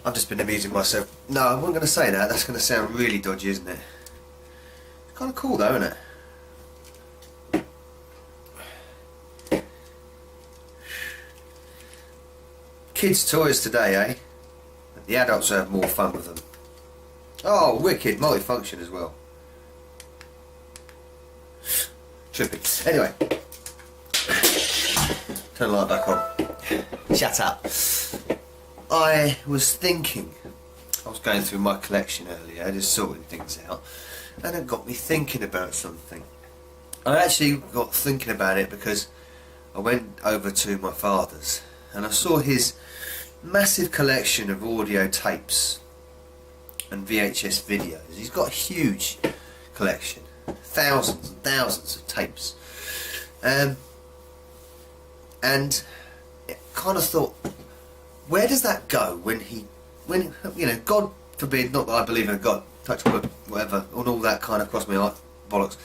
I've just been amusing myself. No, I wasn't going to say that. That's going to sound really dodgy, isn't it? It's kind of cool though, isn't it? Kids' toys today, eh? The adults have more fun with them. Oh, wicked. Multifunction as well. Trippy. Anyway. Turn the light back on. Shut up. I was thinking, I was going through my collection earlier, just sorting things out, and it got me thinking about something. I actually got thinking about it because I went over to my father's and I saw his massive collection of audio tapes and VHS videos. He's got a huge collection, thousands and thousands of tapes, and I kind of thought, where does that go when you know, God forbid, not that I believe in a God, touch wood, whatever, and all that kind of cross my heart bollocks.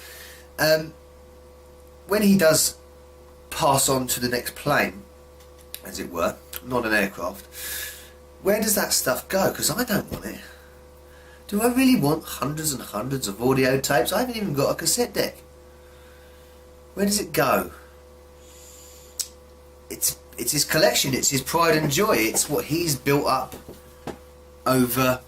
When he does pass on to the next plane, as it were, not an aircraft, where does that stuff go? Because I don't want it. Do I really want hundreds and hundreds of audio tapes? I haven't even got a cassette deck. Where does it go? It's his collection, it's his pride and joy, it's what he's built up over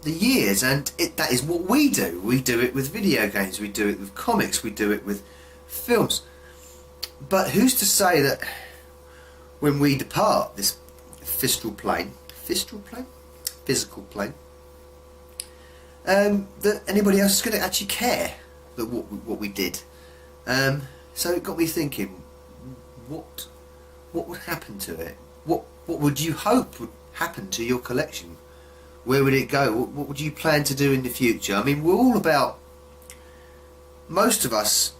the years, and that is what we do. We do it with video games, we do it with comics, we do it with films. But who's to say that when we depart this physical plane, that anybody else is going to actually care that what we did? So it got me thinking, what would happen to it? What would you hope would happen to your collection? Where would it go? What would you plan to do in the future? I mean, we're all about, most of us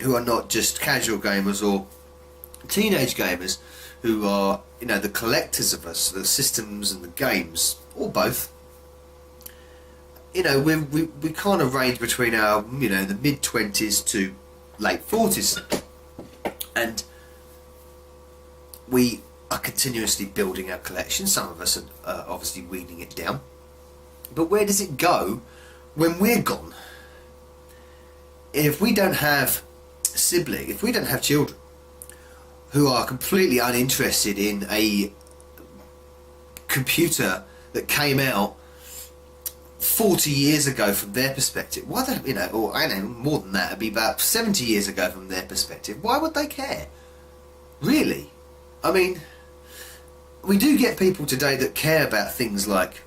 who are not just casual gamers or teenage gamers, who are, you know, the collectors of us, the systems and the games, or both. You know, we kind of range between our, you know, the mid-20s to late 40s, and we are continuously building our collection. Some of us are obviously weaning it down. But where does it go when we're gone? If we don't have siblings, if we don't have children who are completely uninterested in a computer that came out 40 years ago from their perspective, why they, you know, or I know more than that, it'd be about 70 years ago from their perspective, why would they care? Really? I mean, we do get people today that care about things like,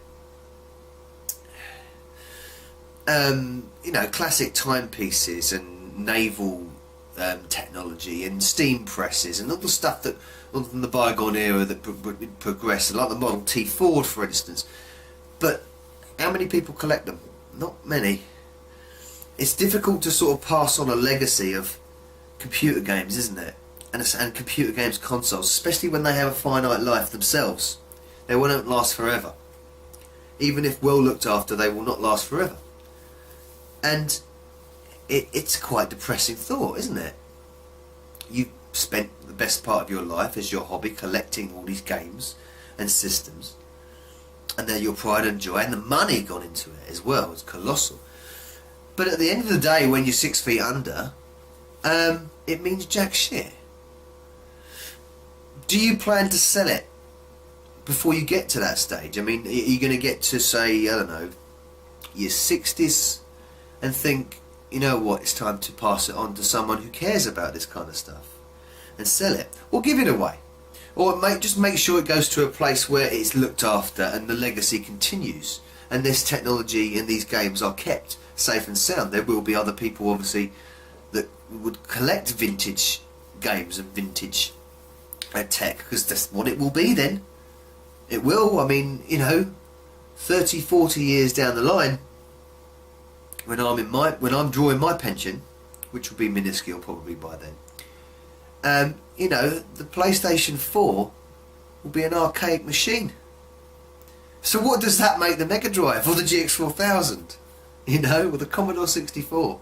you know, classic timepieces and naval technology and steam presses and all the stuff that, from the bygone era that progressed, like the Model T Ford, for instance. But how many people collect them? Not many. It's difficult to sort of pass on a legacy of computer games, isn't it? And computer games consoles, especially when they have a finite life themselves. They won't last forever. Even if well looked after, they will not last forever. And it's quite a depressing thought, isn't it? You've spent the best part of your life as your hobby collecting all these games and systems, and they're your pride and joy, and the money gone into it as well is colossal. But at the end of the day, when you're 6 feet under, it means jack shit. Do you plan to sell it before you get to that stage? I mean, are you going to get to, say, I don't know, your 60s and think, you know what, it's time to pass it on to someone who cares about this kind of stuff and sell it, or give it away, or just make sure it goes to a place where it's looked after and the legacy continues, and this technology and these games are kept safe and sound. There will be other people, obviously, that would collect vintage games and vintage tech, because that's what it will be then. It will, I mean, you know, 30, 40 years down the line, when I'm drawing my pension, which will be minuscule probably by then, you know, the PlayStation 4 will be an archaic machine. So what does that make the Mega Drive or the GX4000, you know, or the Commodore 64,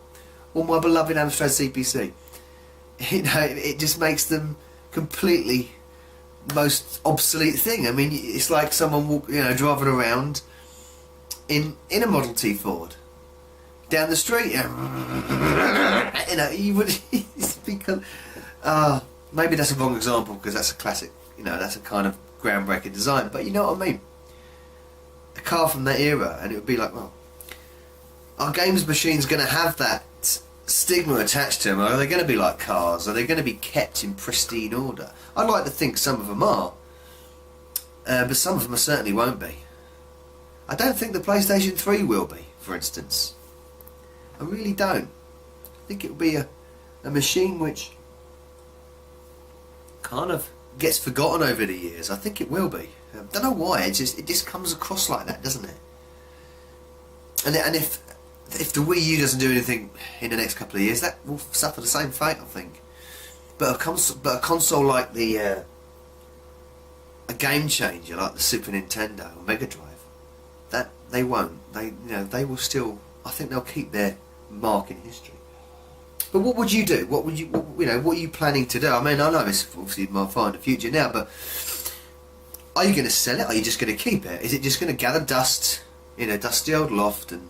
or my beloved Amstrad CPC? You know, it just makes them completely most obsolete thing. I mean, it's like someone driving around in a Model T Ford down the street. You would because maybe that's a wrong example because that's a classic. That's a kind of groundbreaking design. But you know what I mean? A car from that era, and it would be like, well, our games machine's going to have that stigma attached to them. Are they going to be like cars? Are they going to be kept in pristine order? I'd like to think some of them are, but some of them certainly won't be. I don't think the PlayStation 3 will be, for instance. I really don't. I think it'll be a machine which kind of gets forgotten over the years. I think it will be. I don't know why. It just comes across like that, doesn't it? And if the Wii U doesn't do anything in the next couple of years, that will suffer the same fate, I think. But a console like a game changer like the Super Nintendo or Mega Drive, that they won't. They will still. I think they'll keep their mark in history. But what would you do? What are you planning to do? I mean, I know it's obviously my far in the future now, but are you going to sell it? Are you just going to keep it? Is it just going to gather dust in a dusty old loft, and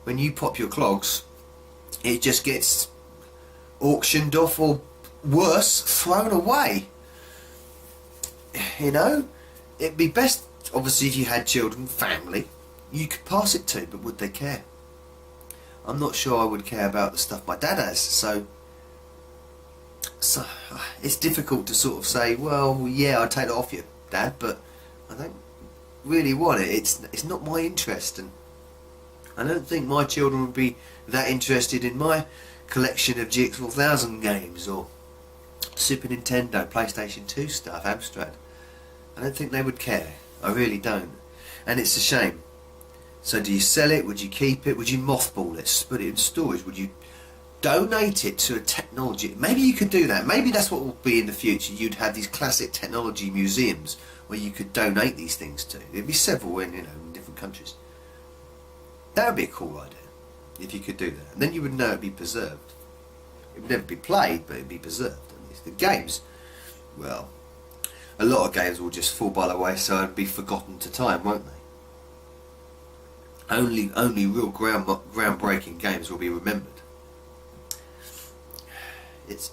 when you pop your clogs, it just gets auctioned off, or worse, thrown away? It'd be best, obviously, if you had children, family, you could pass it to, but would they care? I'm not sure I would care about the stuff my dad has, so it's difficult to sort of say, well, yeah, I'll take it off you, Dad, but I don't really want it. It's not my interest, and I don't think my children would be that interested in my collection of GX4000 games or Super Nintendo, PlayStation 2 stuff, Amstrad. I don't think they would care. I really don't. And it's a shame. So do you sell it? Would you keep it? Would you mothball it? Put it in storage? Would you donate it to a technology? Maybe you could do that. Maybe that's what will be in the future. You'd have these classic technology museums where you could donate these things to. There'd be several in different countries. That would be a cool idea if you could do that. And then you would know it'd be preserved. It would never be played, but it'd be preserved. And the games, well, a lot of games will just fall by the wayside and be forgotten to time, won't they? Only real groundbreaking games will be remembered. It's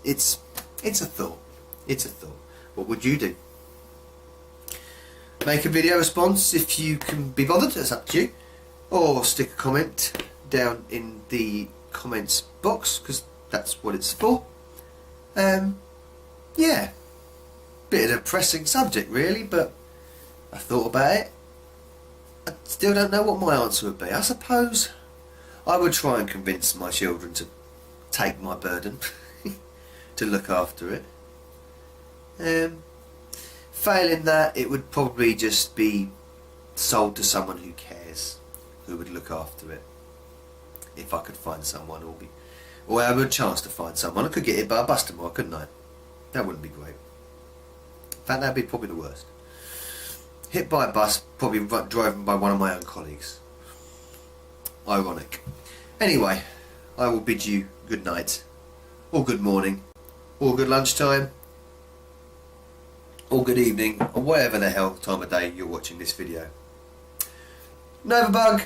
a thought. It's a thought. What would you do? Make a video response if you can be bothered. That's up to you. Or stick a comment down in the comments box, because that's what it's for. Yeah, bit of a pressing subject really, but I thought about it. I still don't know what my answer would be. I suppose I would try and convince my children to take my burden, to look after it. Failing that, it would probably just be sold to someone who cares, who would look after it. If I could find someone, or I had a chance to find someone. I could get hit by a bus tomorrow, couldn't I? That wouldn't be great. In fact, that'd be probably the worst. Hit by a bus, probably driven by one of my own colleagues. Ironic. Anyway, I will bid you good night, or good morning, or good lunchtime, or good evening, or whatever the hell time of day you're watching this video. Nova Bug!